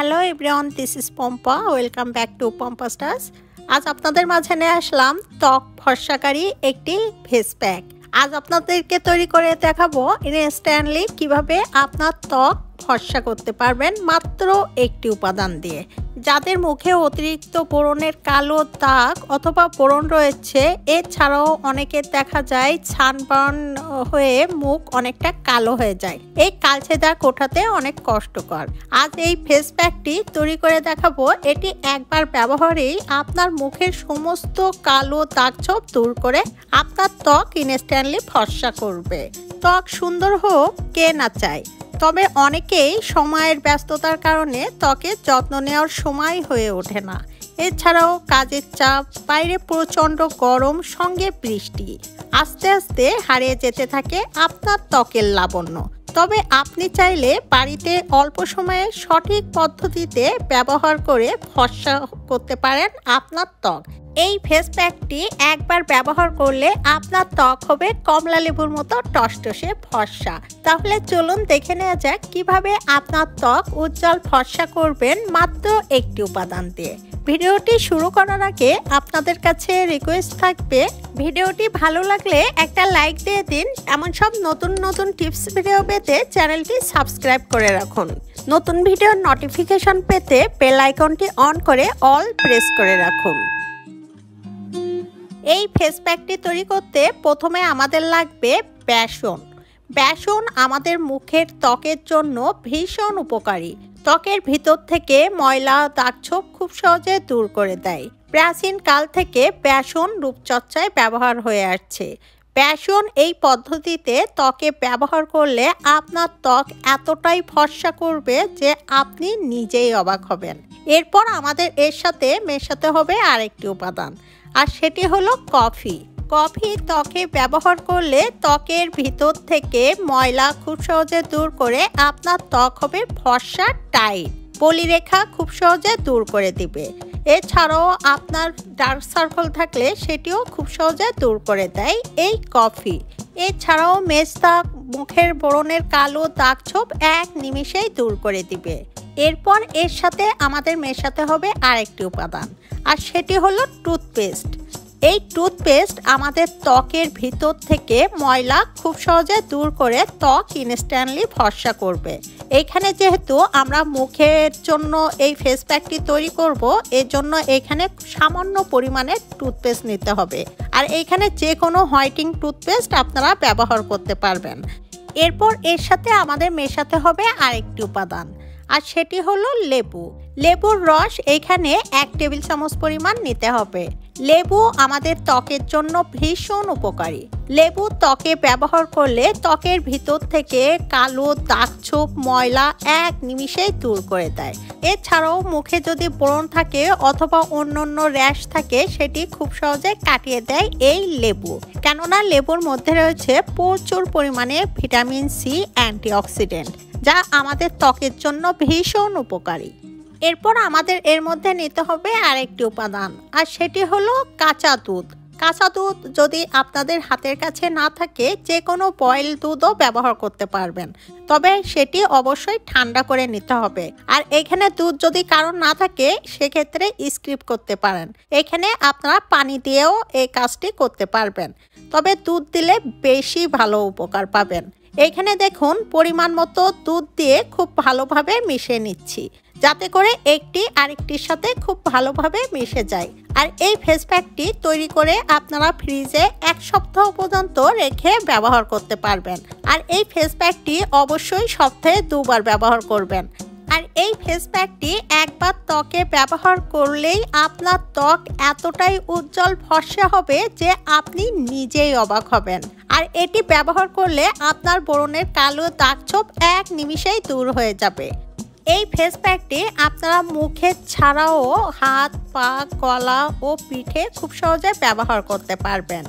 Hello everyone, this is Pampa. Welcome back to Pampa stars. আজ আপনাদের মাঝে নিয়ে আসলাম ত্বক ফর্সাকারী একটি ফেস প্যাক। আজ আপনাদেরকে তৈরি করে দেখাবো ইনস্ট্যান্টলি কিভাবে আপনার ত্বক ফর্সা করতে পারবেন মাত্র একটি উপাদান দিয়ে। যাদের মুখে অতিরিক্ত ব্রণের কালো দাগ অথবা ব্রণ রয়েছে, এছাড়াও অনেকের দেখা যায় সানবার্ন হয়ে মুখ অনেকটা কালো হয়ে যায়। এই কালচে দাগ ওঠাতে অনেক কষ্টকর। আজ এই ফেস প্যাকটি তৈরি করে দেখাবো। এটি একবার ব্যবহারেই আপনার মুখের সমস্ত কালো দাগ ছোপ দূর করে আপনার ত্বক ইনস্ট্যান্টলি ফর্সা করবে। ত্বক সুন্দর হোক কে না চায়, তবে অনেকেই সময়ের ব্যস্ততার কারণে ত্বকের যত্ন নেওয়ার সময় হয়ে ওঠে না। এছাড়াও কাজের চাপ, বাইরে প্রচণ্ড গরম, সঙ্গে বৃষ্টি, আস্তে আস্তে হারিয়ে যেতে থাকে আপনার ত্বকের লাবণ্য। তবে আপনি চাইলে বাড়িতে অল্প সময়ে সঠিক পদ্ধতিতে ব্যবহার করে ফর্সা করতে পারেন আপনার ত্বক। এই ফেস প্যাকটি একবার ব্যবহার করলে আপনার ত্বক হবে কমলা লেবুর মতো টসটসে ফর্সা। তাহলে চলুন দেখে নেওয়া যাক কিভাবে আপনার ত্বক উজ্জ্বল ফর্সা করবেন মাত্র একটি উপাদান দিয়ে। ভিডিওটি শুরু করার আগে আপনাদের কাছে রিকোয়েস্ট থাকবে, ভিডিওটি ভালো লাগলে একটা লাইক দিয়ে দিন। এমন সব নতুন নতুন টিপস ভিডিও পেতে চ্যানেলটি সাবস্ক্রাইব করে রাখুন। নতুন ভিডিওর নোটিফিকেশন পেতে বেল আইকনটি অন করে অল প্রেস করে রাখুন। এই ফেস প্যাকটি তৈরি করতে প্রথমে আমাদের লাগবে বেসন। বেসন আমাদের মুখের ত্বকের জন্য ভীষণ উপকারী। ত্বকের ভিতর থেকে ময়লা দাগছোপ খুব সহজে দূর করে দেয়। প্রাচীন কাল থেকে বেসন রূপচর্চায় ব্যবহার হয়ে আসছে। বেসন এই পদ্ধতিতে ত্বকে ব্যবহার করলে আপনার ত্বক এতটাই ফর্সা করবে যে আপনি নিজেই অবাক হবেন। এরপর আমাদের এর সাথে মেশাতে হবে আরেকটি উপাদান, আর সেটি হলো কফি। কফি ত্বকে ব্যবহার করলে ত্বকের ভিতর থেকে ময়লা খুব সহজে দূর করে আপনার ত্বক হবে ফর্সা টাইট। বলিরেখা খুব সহজে দূর করে দিবে। এছাড়াও আপনার ডার্ক সার্কেল থাকলে সেটিও খুব সহজে দূর করে দেয় এই কফি। এছাড়াও মেস্তা মুখের ব্রণের কালো দাগ ছোপ এক নিমিষেই দূর করে দিবে। এরপর এর সাথে আমাদের মেশাতে হবে আরেকটি উপাদান, আর সেটি হলো টুথপেস্ট। এই টুথপেস্ট আমাদের ত্বকের ভিতর থেকে ময়লা খুব সহজে দূর করে ত্বক ইনস্ট্যান্টলি ফর্সা করবে। এইখানে যেহেতু আমরা মুখের জন্য এই ফেস প্যাকটি তৈরি করব, এর জন্য এখানে সামান্য পরিমাণে টুথপেস্ট নিতে হবে। আর এইখানে যে কোনো হোয়াইটিং টুথপেস্ট আপনারা ব্যবহার করতে পারবেন। এরপর এর সাথে আমাদের মেশাতে হবে আরেকটি উপাদান, আর সেটি হলো লেবু। লেবুর রস এইখানে 1 টেবিল চামচ পরিমাণ নিতে হবে। লেবু আমাদের ত্বকের জন্য ভীষণ উপকারী। লেবু ত্বকে ব্যবহার করলে ত্বকের ভিতর থেকে কালো দাগ ছোপ ময়লা এক নিমিষেই দূর করে দেয়। এছাড়াও মুখে যদি ব্রণ থাকে অথবা অন্যান্য র্যাশ থাকে, সেটি খুব সহজে কাটিয়ে দেয় এই লেবু। কেননা লেবুর মধ্যে রয়েছে প্রচুর পরিমাণে ভিটামিন সি অ্যান্টিঅক্সিডেন্ট, যা আমাদের ত্বকের জন্য ভীষণ উপকারী। এরপর আমাদের এর মধ্যে নিতে হবে আরেকটি উপাদান, আর সেটি হলো কাঁচা দুধ। কাঁচা দুধ যদি আপনাদের হাতের কাছে না থাকে, যে কোনো বয়েল দুধও ব্যবহার করতে পারবেন, তবে সেটি অবশ্যই ঠান্ডা করে নিতে হবে। আর এখানে দুধ যদি কারণ না থাকে, সেক্ষেত্রে স্কিপ করতে পারেন। এখানে আপনারা পানি দিয়েও এই কাজটি করতে পারবেন, তবে দুধ দিলে বেশি ভালো উপকার পাবেন। এখানে দেখুন পরিমাণ মতো দুধ দিয়ে খুব ভালোভাবে মিশিয়ে নিচ্ছি, যাতে করে একটি আরেকটির সাথে খুব ভালোভাবে মিশে যায়। আর এই ফেস প্যাকটি তৈরি করে আপনারা ফ্রিজে 1 সপ্তাহ পর্যন্ত রেখে ব্যবহার করতে পারবেন। আর এই ফেস প্যাকটি অবশ্যই সপ্তাহে 2 বার ব্যবহার করবেন। আর এই ফেস প্যাকটি একবার ত্বকে ব্যবহার করলেই আপনার ত্বক এতটাই উজ্জ্বল ফর্সা হবে যে আপনি নিজেই অবাক হবেন। আর এটি ব্যবহার করলে আপনার ব্রণের কালো দাগ ছোপ এক নিমিষেই দূর হয়ে যাবে। এই ফেস প্যাকটি আপনারা মুখে ছাড়াও হাত, পা, গলা ও পিঠে খুব সহজে ব্যবহার করতে পারবেন।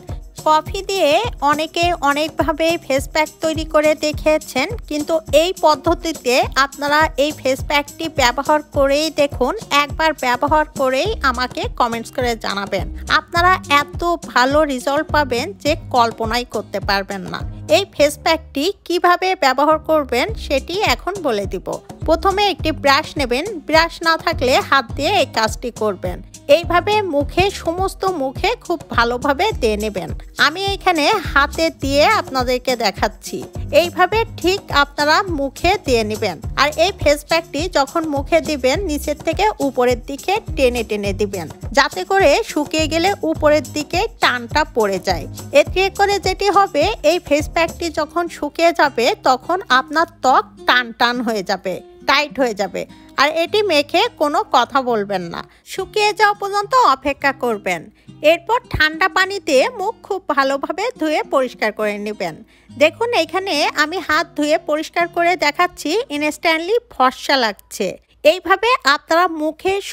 কফি দিয়ে অনেকে অনেকভাবে ফেস প্যাক তৈরি করে দেখিয়েছেন, কিন্তু এই পদ্ধতিতে আপনারা এই ফেস প্যাকটি ব্যবহার করেই দেখুন। একবার ব্যবহার করেই আমাকে কমেন্টস করে জানাবেন। আপনারা এত ভালো রেজাল্ট পাবেন যে কল্পনাই করতে পারবেন না। এই ফেস প্যাকটি কিভাবে ব্যবহার করবেন সেটি এখন বলে দিব। প্রথমে একটি ব্রাশ নেবেন, ব্রাশ না থাকলে হাত দিয়ে এই কাজটি করবেন। এইভাবে সমস্ত মুখে খুব ভালোভাবে দিয়ে নেবেন। আমি এখানে হাতে দিয়ে আপনাদেরকে দেখাচ্ছি। এইভাবে ঠিক আপনারা মুখে দিয়ে নেবেন। আর এই ফেস প্যাকটি যখন মুখে দিবেন নিচের থেকে উপরের দিকে টেনে টেনে দিবেন, যাতে করে শুকিয়ে গেলে উপরের দিকে টানটা পড়ে যায়। এতে করে যেটি হবে, এই ফেস প্যাকটি যখন শুকিয়ে যাবে তখন আপনার ত্বক টান টান হয়ে যাবে, টাইট হয়ে যাবে। আর এটি মেখে কোনো কথা বলবেন না, শুকিয়ে যাওয়া পর্যন্ত অপেক্ষা করবেন। এরপর ঠান্ডা পানিতে মুখ খুব ভালোভাবে ধুয়ে পরিষ্কার করে নেবেন। দেখুন এখানে আমি হাত ধুয়ে পরিষ্কার করে দেখাচ্ছি, ইনস্ট্যান্টলি ফর্সা লাগছে। এইভাবে আপনারা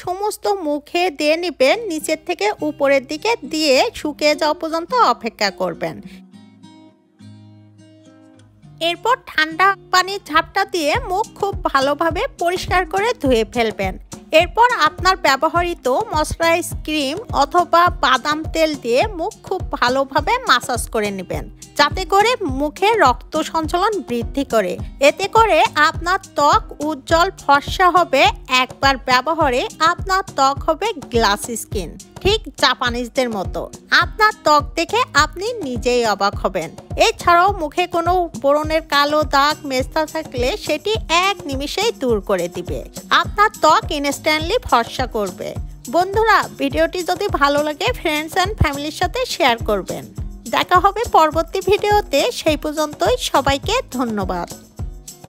সমস্ত মুখে দিয়ে নেবেন, নিচের থেকে উপরের দিকে দিয়ে শুকিয়ে যাওয়া পর্যন্ত অপেক্ষা করবেন। এরপর ঠান্ডা পানির ঝাপটা দিয়ে মুখ খুব ভালোভাবে পরিষ্কার করে ধুয়ে ফেলবেন। এরপর আপনার ব্যবহৃত ময়শ্চারাইজ ক্রিম অথবা বাদাম তেল দিয়ে মুখ খুব ভালোভাবে মাসাজ করে নেবেন, যাতে করে মুখে রক্ত সঞ্চালন বৃদ্ধি করে। এতে করে আপনার ত্বক উজ্জ্বল ফর্সা হবে। একবার ব্যবহারে আপনার ত্বক হবে গ্লাস স্কিন, ঠিক জাপানিজদের মতো। আপনার ত্বক দেখে আপনি নিজেই অবাক হবেন। এছাড়াও মুখে কোনো ব্রণের কালো দাগ মেস্তা থাকলে সেটি এক নিমিষেই দূর করে দিবে। আপনার ত্বক ইনস্ট্যান্টলি ফর্সা করবে। বন্ধুরা, ভিডিওটি যদি ভালো লাগে ফ্রেন্ডস অ্যান্ড ফ্যামিলির সাথে শেয়ার করবেন। দেখা হবে পরবর্তী ভিডিওতে। সেই পর্যন্তই সবাইকে ধন্যবাদ।